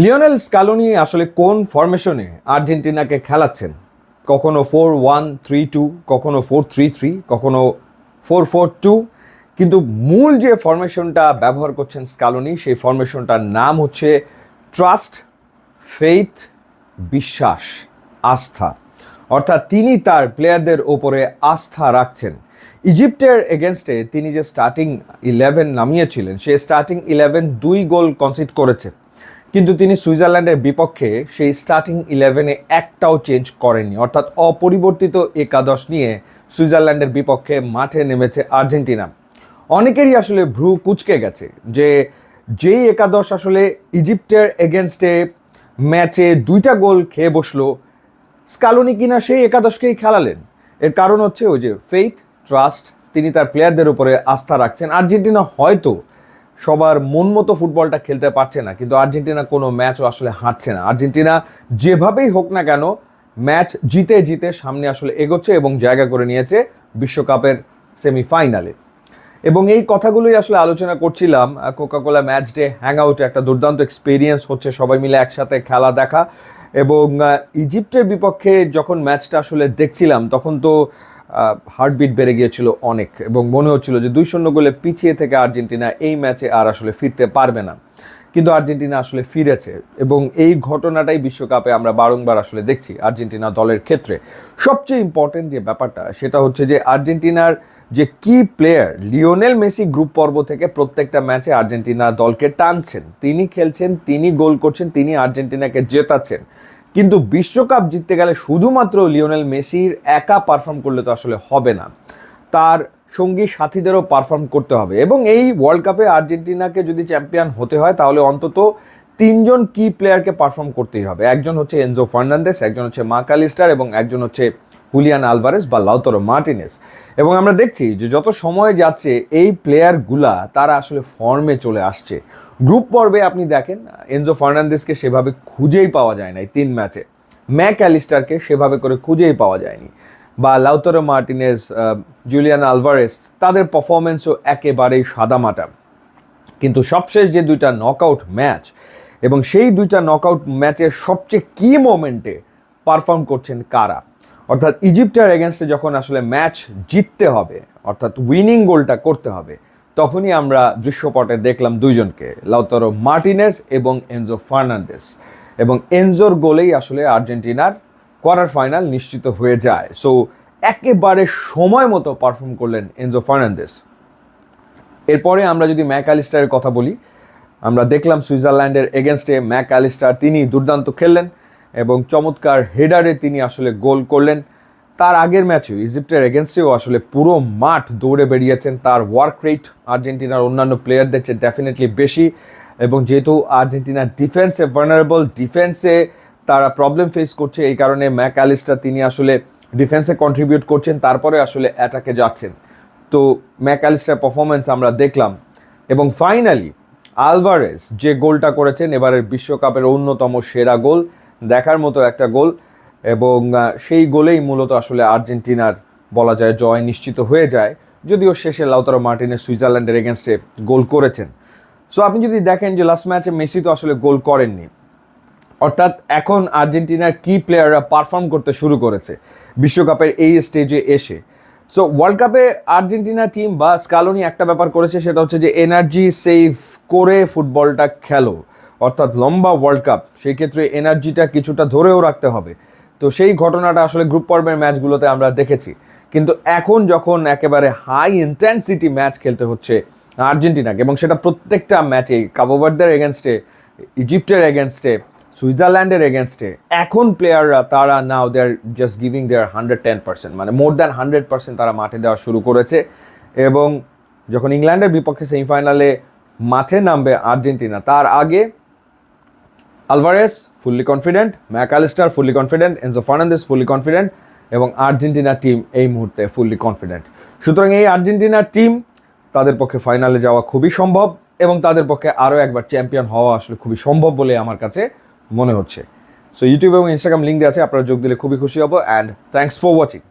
Lionel Scaloni আসলে কোন ফরমেশনে আর্জেন্টিনাকে খেলাচ্ছেন? কখনো 4-1-3-2, কখনো 4-3-3, কখনো 4-4-2, কিন্তু মূল যে ফরমেশনটা ব্যবহার করছেন স্কালোনি সেই ফরমেশনটার নাম হচ্ছে ট্রাস্ট, ফেইথ, বিশ্বাস, আস্থা। অর্থাৎ তিনি তার প্লেয়ারদের ওপরে আস্থা রাখছেন। ইজিপ্টের এগেনস্টে তিনি যে স্টার্টিং 11 নামিয়েছিলেন, সে স্টার্টিং 11 2 গোল কনসিড করেছে, কিন্তু তিনি সুইজারল্যান্ডের বিপক্ষে সেই স্টার্টিং 11-এ একটাও চেঞ্জ করেননি। অর্থাৎ অপরিবর্তিত একাদশ নিয়ে সুইজারল্যান্ডের বিপক্ষে মাঠে নেমেছে আর্জেন্টিনা। অনেকেরই আসলে ভ্রু কুঁচকে গেছে যে যেই একাদশ আসলে ইজিপ্টের এগেনস্টে ম্যাচে 2টা গোল খেয়ে বসলো, স্কালোনি কিনা সেই একাদশকেই খেলালেন। এর কারণ হচ্ছে ওই যে ফেইথ, ট্রাস্ট, তিনি তার প্লেয়ারদের উপরে আস্থা রাখছেন। আর্জেন্টিনা হয়তো সবার মন মতো ফুটবলটা খেলতে পারছে না, কিন্তু আর্জেন্টিনা কোনো ম্যাচও আসলে হারছে না। আর্জেন্টিনা যেভাবেই হোক না কেন ম্যাচ জিতে জিতে সামনে আসলে এগোচ্ছে এবং জায়গা করে নিয়েছে বিশ্বকাপের সেমিফাইনালে। এবং এই কথাগুলোই আসলে আলোচনা করছিলাম কোকাকোলা ম্যাচ ডে হ্যাং আউটে। একটা দুর্দান্ত এক্সপিরিয়েন্স হচ্ছে সবাই মিলে একসাথে খেলা দেখা। এবং ইজিপ্টের বিপক্ষে যখন ম্যাচটা আসলে দেখছিলাম তখন তো হার্টবিট বেড়ে গিয়েছিল অনেক, এবং মনে হচ্ছিল যে 2-0 গোলে পিছিয়ে থেকে আর্জেন্টিনা এই ম্যাচে আর আসলে ফিরতে পারবে না। কিন্তু আর্জেন্টিনা আসলে ফিরেছে, এবং এই ঘটনাটাই বিশ্বকাপে আমরা বারংবার আসলে দেখছি আর্জেন্টিনা দলের ক্ষেত্রে। সবচেয়ে ইম্পর্টেন্ট যে ব্যাপারটা সেটা হচ্ছে যে আর্জেন্টিনার যে কি প্লেয়ার লিওনেল মেসি গ্রুপ পর্ব থেকে প্রত্যেকটা ম্যাচে আর্জেন্টিনা দলকে টানছেন, তিনি খেলছেন, তিনি গোল করছেন, তিনি আর্জেন্টিনাকে জেতাচ্ছেন। কিন্তু বিশ্বকাপ জিততে গেলে শুধুমাত্র লিওনেল মেসির একা পারফর্ম করলে তো আসলে হবে না, তার সঙ্গী সাথীদেরও পারফর্ম করতে হবে। এবং এই ওয়ার্ল্ড কাপে আর্জেন্টিনাকে যদি চ্যাম্পিয়ন হতে হয় তাহলে অন্তত 3জন কি প্লেয়ারকে পারফর্ম করতেই হবে। একজন হচ্ছে এনজো ফার্নান্দেস, একজন হচ্ছে ম্যাকঅ্যালিস্টার, এবং একজন হচ্ছে হুলিয়ান আলভারেস বা লাউতারো মার্টিনেজ। এবং আমরা দেখছি যে যত সময় যাচ্ছে এই প্লেয়ারগুলা তারা আসলে ফর্মে চলে আসছে। গ্রুপ পর্বে আপনি দেখেন এনজো ফার্নান্দেসকে সেভাবে খুঁজেই পাওয়া যায় নাই 3 ম্যাচে, ম্যাকঅ্যালিস্টারকে সেভাবে করে খুঁজেই পাওয়া যায়নি, বা লাউতারো মার্টিনেজ, জুলিয়ান আলভারেস, তাদের পারফরমেন্সও একেবারেই সাদামাটা। কিন্তু সবশেষ যে 2টা নকআউট ম্যাচ, এবং সেই 2টা নকআউট ম্যাচের সবচেয়ে কি মোমেন্টে পারফর্ম করছেন কারা? অর্থাৎ ইজিপ্টের এগেনস্টে যখন আসলে ম্যাচ জিততে হবে, অর্থাৎ উইনিং গোলটা করতে হবে, তখনই আমরা দৃশ্যপটে দেখলাম 2জনকে, লাউতারো মার্টিনেজ এবং এনজো ফার্নান্দেস। এবং এনজোর গোলেই আসলে আর্জেন্টিনার কোয়ার্টার ফাইনাল নিশ্চিত হয়ে যায়। সো একেবারে সময় মতো পারফর্ম করলেন এনজো ফার্নান্দেস। এরপরে আমরা যদি ম্যাকঅ্যালিস্টারের কথা বলি, আমরা দেখলাম সুইজারল্যান্ডের এগেনস্টে ম্যাকঅ্যালিস্টার তিনি দুর্দান্ত খেললেন এবং চমৎকার হেডারে তিনি আসলে গোল করলেন। তার আগের ম্যাচেও ইজিপ্টের এগেনস্টেও আসলে পুরো মাঠ দৌড়ে বেরিয়েছেন। তার ওয়ার্ক রেট আর্জেন্টিনার অন্যান্য প্লেয়ারদের চেয়ে ডেফিনেটলি বেশি, এবং যেহেতু আর্জেন্টিনার ডিফেন্সে ভালনারেবল, ডিফেন্সে তারা প্রবলেম ফেস করছে, এই কারণে ম্যাকঅ্যালিস্টার তিনি আসলে ডিফেন্সে কন্ট্রিবিউট করছেন, তারপরে আসলে অ্যাটাকে যাচ্ছেন। তো ম্যাকঅ্যালিস্টার পারফরমেন্স আমরা দেখলাম। এবং ফাইনালি আলভারেস যে গোলটা করেছেন, এবারের বিশ্বকাপের অন্যতম সেরা গোল, দেখার মতো একটা গোল, এবং সেই গোলেই মূলত আসলে আর্জেন্টিনার বলা যায় জয় নিশ্চিত হয়ে যায়, যদিও শেষে লাউতারো মার্টিনেজ সুইজারল্যান্ডের এগেনস্টে গোল করেছেন। সো আপনি যদি দেখেন যে লাস্ট ম্যাচে মেসি তো আসলে গোল করেননি, অর্থাৎ এখন আর্জেন্টিনার কি প্লেয়াররা পারফর্ম করতে শুরু করেছে বিশ্বকাপের এই স্টেজে এসে। সো ওয়ার্ল্ড কাপে আর্জেন্টিনা টিম বা স্কালোনি একটা ব্যাপার করেছে, সেটা হচ্ছে যে এনার্জি সেভ করে ফুটবলটা খেলো। অর্থাৎ লম্বা ওয়ার্ল্ড কাপ, সেই ক্ষেত্রে এনার্জিটা কিছুটা ধরেও রাখতে হবে। তো সেই ঘটনাটা আসলে গ্রুপ পর্বের ম্যাচগুলোতে আমরা দেখেছি। কিন্তু এখন যখন একেবারে হাই ইন্টেন্সিটি ম্যাচ খেলতে হচ্ছে আর্জেন্টিনাকে, এবং সেটা প্রত্যেকটা ম্যাচেই কাবো ভার্দের এগেনস্টে, ইজিপ্টের এগেনস্টে, সুইজারল্যান্ডের এগেনস্টে, এখন প্লেয়াররা তারা নাও দে আর জাস্ট গিভিং দেয়ার 110%, মানে মোর দ্যান 100% তারা মাঠে দেওয়া শুরু করেছে। এবং যখন ইংল্যান্ডের বিপক্ষে সেমিফাইনালে মাঠে নামবে আর্জেন্টিনা, তার আগে Alvarez fully confident, Mac Allister fully confident, Enzo Fernandez fully confident, এবং আর্জেন্টিনা টিম এই মুহূর্তে ফুললি কনফিডেন্ট। সুতরাং এই আর্জেন্টিনার টিম, তাদের পক্ষে ফাইনালে যাওয়া খুবই সম্ভব, এবং তাদের পক্ষে আরও একবার চ্যাম্পিয়ন হওয়া আসলে খুবই সম্ভব বলে আমার কাছে মনে হচ্ছে। সো ইউটিউব এবং ইনস্টাগ্রাম লিঙ্ক দেওয়া আছে, আপনারা যোগ দিলে খুবই খুশি হব। And thanks for watching.